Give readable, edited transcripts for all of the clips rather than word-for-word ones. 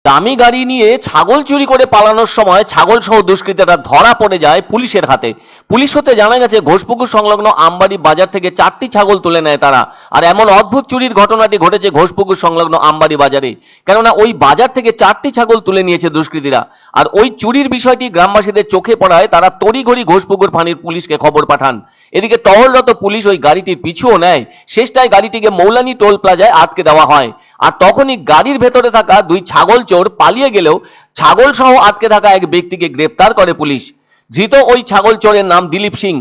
দামি গাড়ি নিয়ে ছাগল চুরি করে পালানোর সময় ছাগল সহ দুষ্কৃতীরা ধরা পড়ে যায় পুলিশের হাতে। পুলিশ সূত্রে জানা গেছে ঘোষপুকুর সংলগ্ন আমবাড়ি বাজার থেকে 4টি ছাগল তুলে নেয় তারা। আর এমন অদ্ভুত চুরির ঘটনাটি ঘটেছে ঘোষপুকুর সংলগ্ন আমবাড়ি বাজারে, কেননা ওই বাজার থেকে 4টি ছাগল তুলে নিয়েছে দুষ্কৃতীরা। আর ওই চুরির বিষয়টি গ্রামবাসীদের চোখে পড়ায় তারা তড়িঘড়ি ঘোষপুকুর ফাঁড়ির পুলিশকে খবর পাঠান। এদিকে টহলরত পুলিশ ওই গাড়িটির পিছুও নেয়। শেষটায় গাড়িটিকে মৌলানি টোল প্লাজায় আটকে দেওয়া হয়। আর তখনই গাড়ির ভেতরে থাকা 2 ছাগল চোর পালিয়ে গেলেও ছাগল সহ আটকে থাকা এক ব্যক্তিকে গ্রেপ্তার করে পুলিশ। ধৃত ওই ছাগল চোরের নাম দিলীপ সিং।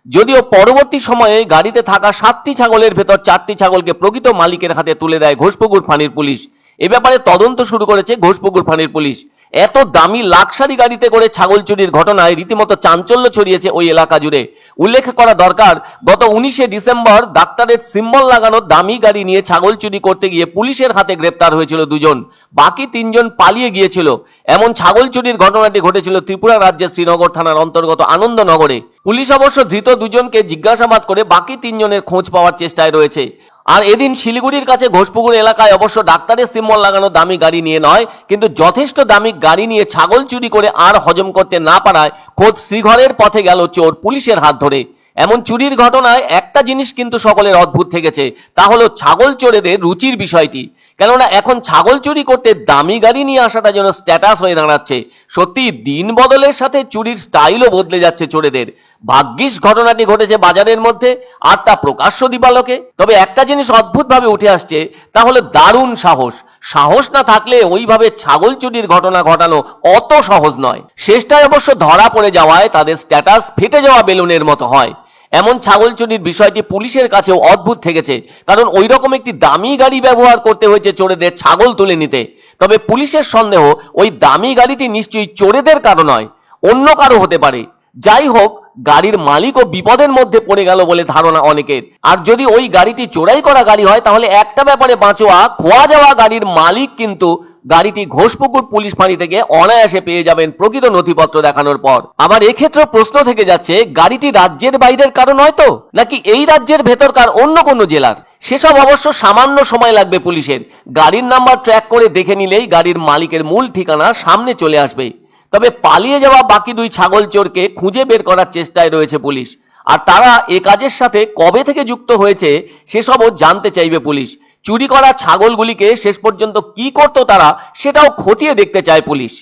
যদিও পরবর্তী সময়ে গাড়িতে থাকা 7টি ছাগলের ভেতর 4টি ছাগলকে প্রকৃত মালিকের হাতে তুলে দেয় ঘোষপুকুর ফাঁড়ির পুলিশ। এ ব্যাপারে তদন্ত শুরু করেছে ঘোষপুকুর ফাঁড়ির পুলিশ। এত দামি লাক্সারি গাড়িতে করে ছাগল চুরির ঘটনায় রীতিমতো চাঞ্চল্য ছড়িয়েছে ওই এলাকা জুড়ে। উল্লেখ করা দরকার, গত 19শে ডিসেম্বর ডাক্তারের সিম্বল লাগানো দামি গাড়ি নিয়ে ছাগল চুরি করতে গিয়ে পুলিশের হাতে গ্রেপ্তার হয়েছিল 2 জন, বাকি 3 জন পালিয়ে গিয়েছিল। এমন ছাগল চুরির ঘটনাটি ঘটেছিল ত্রিপুরা রাজ্যের শ্রীনগর থানার অন্তর্গত আনন্দনগরে। পুলিশ অবশ্য ধৃত 2 জনকে জিজ্ঞাসাবাদ করে বাকি 3 জনের খোঁজ পাওয়ার চেষ্টায় রয়েছে। আর এদিন শিলিগুড়ির কাছে ঘোষপুকুর এলাকায় অবশ্য ডাক্তারের সিম্বল লাগানো দামি গাড়ি নিয়ে নয়, কিন্তু যথেষ্ট দামি গাড়ি নিয়ে ছাগল চুরি করে আর হজম করতে না পারায় খোদ শ্রীঘরের পথে গেল চোর পুলিশের হাত ধরে। এমন চুরির ঘটনায় একটা জিনিস কিন্তু সকলের অদ্ভুত থেকেছে, তা হলো ছাগল চোরেদের রুচির বিষয়টি। কেননা এখন ছাগল চুরি করতে দামি গাড়ি নিয়ে আসাটা যেন স্ট্যাটাস হয়ে দাঁড়াচ্ছে। সত্যি দিন বদলের সাথে চুরির স্টাইলও বদলে যাচ্ছে চোরেদের। ভাগ্যিস ঘটনাটি ঘটেছে বাজারের মধ্যে, আর তা প্রকাশ্য দিবালোকে। তবে একটা জিনিস অদ্ভুতভাবে উঠে আসছে, তা হলো দারুণ সাহস। সাহস না থাকলে ওইভাবে ছাগল চুরির ঘটনা ঘটানো অত সহজ নয়। শেষটায় অবশ্য ধরা পড়ে যাওয়ায় তাদের স্ট্যাটাস ফেটে যাওয়া বেলুনের মতো হয়। এমন ছাগল চুরির বিষয়টি পুলিশের কাছেও অদ্ভুত থেকেছে, কারণ ওই রকম একটি দামি গাড়ি ব্যবহার করতে হয়েছে চোরেদের ছাগল তুলে নিতে। তবে পুলিশের সন্দেহ ওই দামি গাড়িটি নিশ্চয়ই চোরেদের কারো নয়, অন্য কারো হতে পারে। যাই হোক, গাড়ির মালিকও বিপদের মধ্যে পড়ে গেল বলে ধারণা অনেকের। আর যদি ওই গাড়িটি চোরাই করা গাড়ি হয়, তাহলে একটা ব্যাপারে বাঁচোয়া, খোয়া যাওয়া গাড়ির মালিক কিন্তু গাড়িটি ঘোষপুকুর পুলিশ ফাঁড়ি থেকে অনায়াসে পেয়ে যাবেন প্রকৃত নথিপত্র দেখানোর পর। আবার এক্ষেত্রে প্রশ্ন থেকে যাচ্ছে, গাড়িটি রাজ্যের বাইরের কারো নয় তো, নাকি এই রাজ্যের ভেতরকার অন্য কোনো জেলার? সেসব অবশ্য সামান্য সময় লাগবে পুলিশের। গাড়ির নাম্বার ট্র্যাক করে দেখে নিলেই গাড়ির মালিকের মূল ঠিকানা সামনে চলে আসবে। তবে পালিয়ে যাওয়া বাকি 2 ছাগল চোরকে খুঁজে বের করার চেষ্টায় রয়েছে পুলিশ। আর তারা এ কাজের সাথে কবে থেকে যুক্ত হয়েছে সেসবও জানতে চাইবে পুলিশ। চুরি করা ছাগলগুলিকে শেষ পর্যন্ত কি করতো তারা, সেটাও খতিয়ে দেখতে চায় পুলিশ।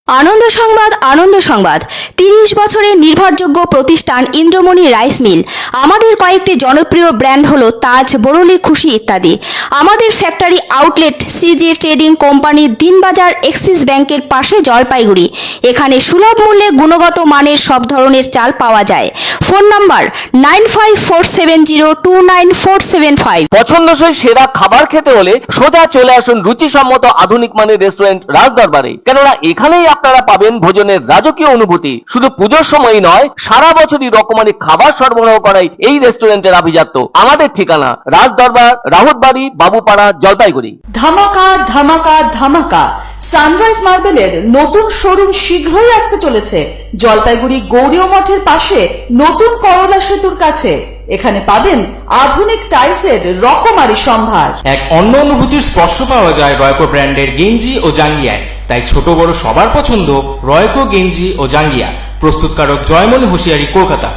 আনন্দ সংবাদ, আনন্দ সংবাদ। 30 বছরের নির্ভরযোগ্য প্রতিষ্ঠান ইন্দ্রমণি রাইস মিল। আমাদের কয়েকটি জনপ্রিয় ব্র্যান্ড হলো তাজ, বরলি, খুশি ইত্যাদি। আমাদের factory outlet CG trading company, Dinbazar, axis ব্যাংকের পাশে, জলপাইগুড়ি। এখানে সুলভ মূল্যে গুণগত মানের সব ধরনের চাল পাওয়া যায়। Phone number 9547029475। পছন্দসই সেরা খাবার খেতে হলে সোজা চলে আসুন রুচিসম্মত আধুনিক মানের রেস্টুরেন্ট রাজদরবারে। কেননা এখানেই আপনারা পাবেন ভোজনের রাজকীয় অনুভূতি। শুধু পুজোর সময়ই নয়, সারা বছরই রকমারি খাবার সরবরাহ করাই এই রেস্টুরেন্টের আভিজাত্য। আমাদের ঠিকানা রাজদরবার, রাহুতবাড়ি, বাবুপাড়া, জলপাইগুড়ি। ধামাকা ধামাকা ধামাকা! সানরাইজ মার্বেলের নতুন শোরুম শীঘ্রই আসতে চলেছে জলপাইগুড়ি গৌরীয় মঠের পাশে নতুন করলা সেতুর কাছে। এখানে পাবেন আধুনিক টাইলসের রকমারি সম্ভার। এক অন্য অনুভূতির স্পর্শ পাওয়া যায় রয়কো ব্র্যান্ডের গেঞ্জি ও জাঙ্গিয়ায়। তাই ছোট বড় সবার পছন্দ রয়কো গেঞ্জি ও জাঙ্গিয়া। প্রস্তুতকারক জয়মনি হুঁশিয়ারি, কলকাতা।